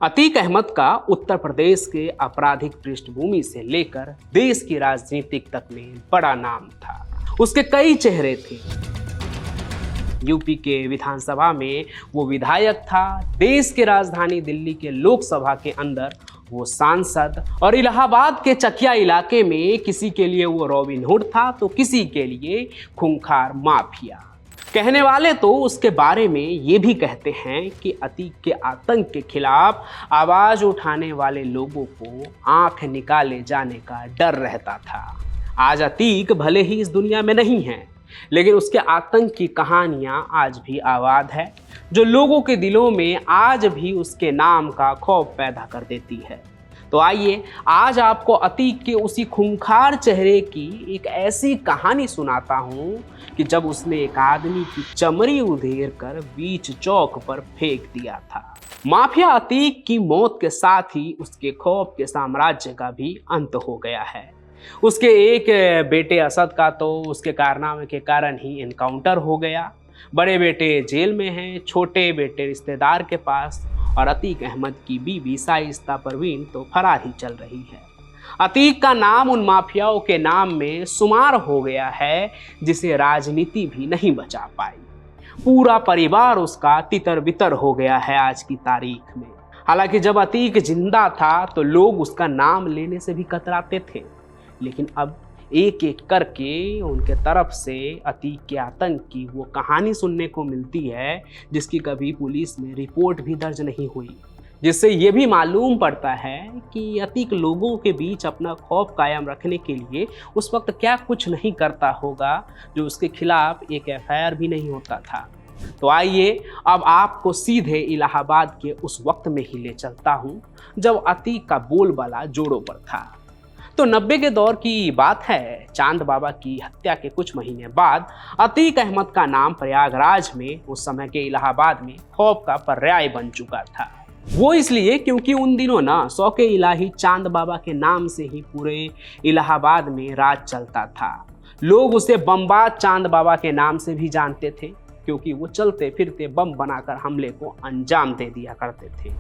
अतीक अहमद का उत्तर प्रदेश के आपराधिक पृष्ठभूमि से लेकर देश की राजनीतिक तक में बड़ा नाम था। उसके कई चेहरे थे। यूपी के विधानसभा में वो विधायक था, देश की राजधानी दिल्ली के लोकसभा के अंदर वो सांसद, और इलाहाबाद के चकिया इलाके में किसी के लिए वो रॉबिन हुड था तो किसी के लिए खूंखार माफिया। कहने वाले तो उसके बारे में ये भी कहते हैं कि अतीक के आतंक के खिलाफ आवाज उठाने वाले लोगों को आंख निकाले जाने का डर रहता था। आज अतीक भले ही इस दुनिया में नहीं है, लेकिन उसके आतंक की कहानियां आज भी आबाद है, जो लोगों के दिलों में आज भी उसके नाम का खौफ पैदा कर देती है। तो आइए आज आपको अतीक के उसी खूंखार चेहरे की एक ऐसी कहानी सुनाता हूँ कि जब उसने एक आदमी की चमड़ी उधेड़ कर बीच चौक पर फेंक दिया था। माफिया अतीक की मौत के साथ ही उसके खौफ के साम्राज्य का भी अंत हो गया है। उसके एक बेटे असद का तो उसके कारनामे के कारण ही एनकाउंटर हो गया। बड़े बेटे जेल में हैं, छोटे बेटे रिश्तेदार के पास, और अतीक अहमद की बीवी शाइस्ता परवीन तो फरार ही चल रही है। अतीक का नाम उन माफियाओं के नाम में शुमार हो गया है जिसे राजनीति भी नहीं बचा पाई। पूरा परिवार उसका तितर बितर हो गया है आज की तारीख में। हालांकि जब अतीक जिंदा था तो लोग उसका नाम लेने से भी कतराते थे, लेकिन अब एक एक करके उनके तरफ से अतीक के आतंक की वो कहानी सुनने को मिलती है जिसकी कभी पुलिस में रिपोर्ट भी दर्ज नहीं हुई, जिससे ये भी मालूम पड़ता है कि अतीक लोगों के बीच अपना खौफ कायम रखने के लिए उस वक्त क्या कुछ नहीं करता होगा जो उसके खिलाफ एक एफआईआर भी नहीं होता था। तो आइए अब आपको सीधे इलाहाबाद के उस वक्त में ही ले चलता हूँ जब अतीक का बोलबाला जोरों पर था। तो 90 के दौर की बात है। चांद बाबा की हत्या के कुछ महीने बाद अतीक अहमद का नाम प्रयागराज में, उस समय के इलाहाबाद में, खौफ का पर्याय बन चुका था। वो इसलिए क्योंकि उन दिनों ना शौके इलाही चांद बाबा के नाम से ही पूरे इलाहाबाद में राज चलता था। लोग उसे बमबाज चांद बाबा के नाम से भी जानते थे क्योंकि वो चलते फिरते बम बनाकर हमले को अंजाम दे दिया करते थे।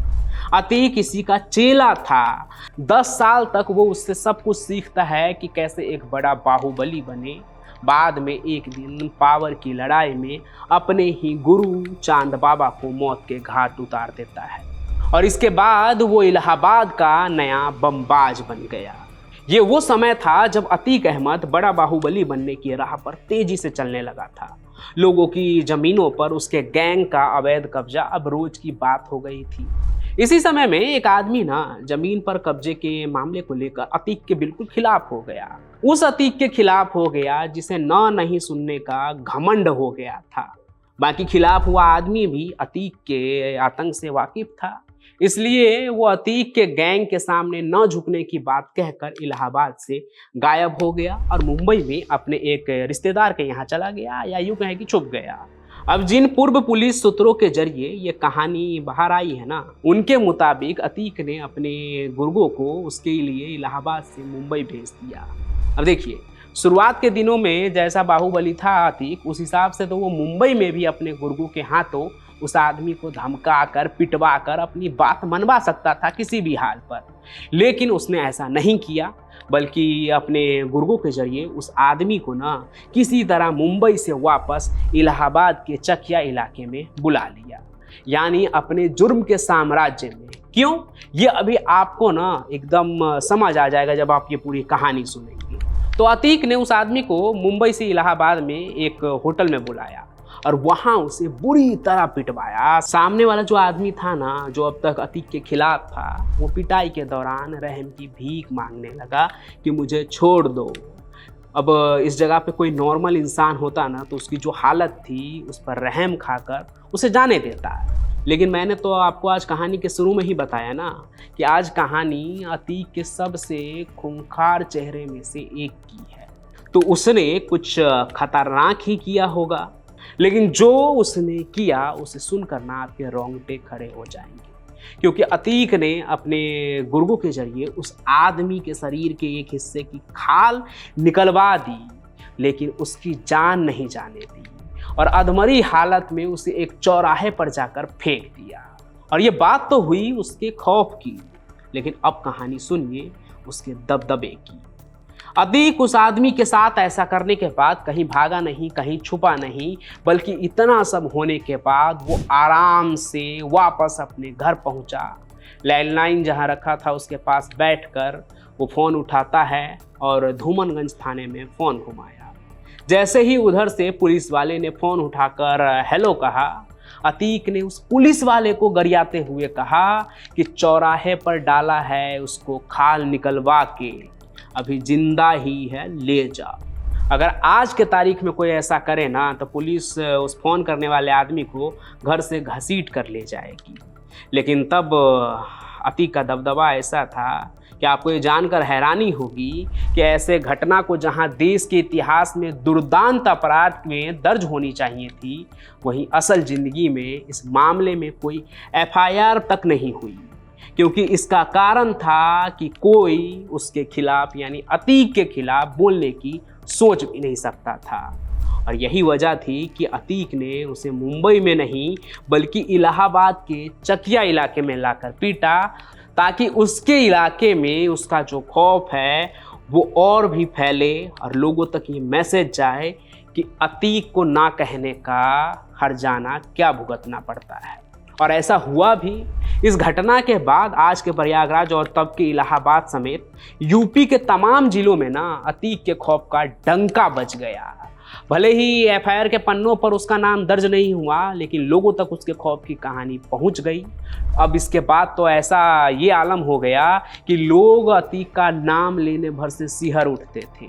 अतीक इसी का चेला था। 10 साल तक वो उससे सब कुछ सीखता है कि कैसे एक बड़ा बाहुबली बने। बाद में एक दिन पावर की लड़ाई में अपने ही गुरु चांद बाबा को मौत के घाट उतार देता है, और इसके बाद वो इलाहाबाद का नया बमबाज बन गया। ये वो समय था जब अतीक अहमद बड़ा बाहुबली बनने की राह पर तेजी से चलने लगा था। लोगों की जमीनों पर उसके गैंग का अवैध कब्जा अब रोज की बात हो गई थी। इसी समय में एक आदमी ना जमीन पर कब्जे के मामले को लेकर अतीक के बिल्कुल खिलाफ हो गया। उस अतीक के खिलाफ हो गया जिसे न नहीं सुनने का घमंड हो गया था। बाकी खिलाफ हुआ आदमी भी अतीक के आतंक से वाकिफ था, इसलिए वो अतीक के गैंग के सामने न झुकने की बात कहकर इलाहाबाद से गायब हो गया और मुंबई में अपने एक रिश्तेदार के यहाँ चला गया, या यूं कहें कि छुप गया। अब जिन पूर्व पुलिस सूत्रों के जरिए ये कहानी बाहर आई है ना, उनके मुताबिक अतीक ने अपने गुर्गों को उसके लिए इलाहाबाद से मुंबई भेज दिया। अब देखिए, शुरुआत के दिनों में जैसा बाहुबली था अतीक, उस हिसाब से तो वो मुंबई में भी अपने गुर्गों के हाथों उस आदमी को धमका कर पिटवा कर अपनी बात मनवा सकता था किसी भी हाल पर, लेकिन उसने ऐसा नहीं किया, बल्कि अपने गुर्गों के जरिए उस आदमी को ना किसी तरह मुंबई से वापस इलाहाबाद के चकिया इलाके में बुला लिया, यानी अपने जुर्म के साम्राज्य में। क्यों, ये अभी आपको ना एकदम समझ आ जाएगा जब आप ये पूरी कहानी सुनेंगे। तो अतीक ने उस आदमी को मुंबई से इलाहाबाद में एक होटल में बुलाया और वहां उसे बुरी तरह पिटवाया। सामने वाला जो आदमी था ना, जो अब तक अतीक के खिलाफ था, वो पिटाई के दौरान रहम की भीख मांगने लगा कि मुझे छोड़ दो। अब इस जगह पे कोई नॉर्मल इंसान होता ना तो उसकी जो हालत थी उस पर रहम खाकर उसे जाने देता है, लेकिन मैंने तो आपको आज कहानी के शुरू में ही बताया ना कि आज कहानी अतीक के सबसे खूंखार चेहरे में से एक की है। तो उसने कुछ खतरनाक ही किया होगा, लेकिन जो उसने किया उसे सुनकर ना आपके रोंगटे खड़े हो जाएंगे, क्योंकि अतीक ने अपने गुर्गों के जरिए उस आदमी के शरीर के एक हिस्से की खाल निकलवा दी, लेकिन उसकी जान नहीं जाने दी और अधमरी हालत में उसे एक चौराहे पर जाकर फेंक दिया। और ये बात तो हुई उसके खौफ की, लेकिन अब कहानी सुनिए उसके दबदबे की। अतीक उस आदमी के साथ ऐसा करने के बाद कहीं भागा नहीं, कहीं छुपा नहीं, बल्कि इतना सब होने के बाद वो आराम से वापस अपने घर पहुंचा। लैंडलाइन जहां रखा था उसके पास बैठकर वो फ़ोन उठाता है और धूमनगंज थाने में फ़ोन घुमाया। जैसे ही उधर से पुलिस वाले ने फ़ोन उठाकर हेलो कहा, अतीक ने उस पुलिस वाले को गरियाते हुए कहा कि चौराहे पर डाला है उसको खाल निकलवा के, अभी जिंदा ही है, ले जा। अगर आज के तारीख में कोई ऐसा करे ना तो पुलिस उस फ़ोन करने वाले आदमी को घर से घसीट कर ले जाएगी। लेकिन तब अतीक का दबदबा ऐसा था कि आपको ये जानकर हैरानी होगी कि ऐसे घटना को जहां देश के इतिहास में दुर्दांत अपराध में दर्ज होनी चाहिए थी, वहीं असल ज़िंदगी में इस मामले में कोई एफआईआर तक नहीं हुई, क्योंकि इसका कारण था कि कोई उसके खिलाफ यानी अतीक के खिलाफ बोलने की सोच भी नहीं सकता था। और यही वजह थी कि अतीक ने उसे मुंबई में नहीं बल्कि इलाहाबाद के चकिया इलाके में लाकर पीटा, ताकि उसके इलाके में उसका जो खौफ है वो और भी फैले और लोगों तक ये मैसेज जाए कि अतीक को ना कहने का हर्जाना क्या भुगतना पड़ता है। और ऐसा हुआ भी। इस घटना के बाद आज के प्रयागराज और तब के इलाहाबाद समेत यूपी के तमाम जिलों में ना अतीक के खौफ का डंका बज गया। भले ही एफआईआर के पन्नों पर उसका नाम दर्ज नहीं हुआ, लेकिन लोगों तक उसके खौफ की कहानी पहुंच गई। अब इसके बाद तो ऐसा ये आलम हो गया कि लोग अतीक का नाम लेने भर से सिहर उठते थे।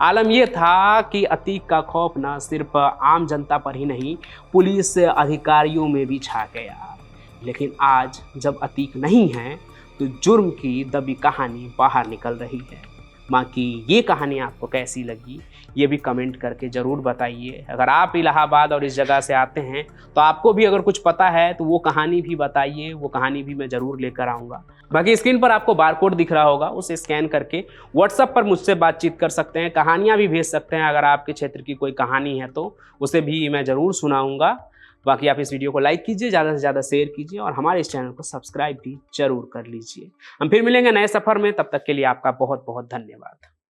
आलम यह था कि अतीक का खौफ न सिर्फ आम जनता पर ही नहीं, पुलिस अधिकारियों में भी छा गया। लेकिन आज जब अतीक नहीं है तो जुर्म की दबी कहानी बाहर निकल रही है। माँ की ये कहानी आपको कैसी लगी ये भी कमेंट करके ज़रूर बताइए। अगर आप इलाहाबाद और इस जगह से आते हैं तो आपको भी अगर कुछ पता है तो वो कहानी भी बताइए, वो कहानी भी मैं ज़रूर लेकर आऊँगा। बाकी स्क्रीन पर आपको बारकोड दिख रहा होगा, उसे स्कैन करके व्हाट्सएप पर मुझसे बातचीत कर सकते हैं, कहानियाँ भी भेज सकते हैं। अगर आपके क्षेत्र की कोई कहानी है तो उसे भी मैं ज़रूर सुनाऊँगा। बाकी आप इस वीडियो को लाइक कीजिए, ज़्यादा से ज़्यादा शेयर कीजिए और हमारे इस चैनल को सब्सक्राइब भी जरूर कर लीजिए। हम फिर मिलेंगे नए सफ़र में, तब तक के लिए आपका बहुत बहुत धन्यवाद।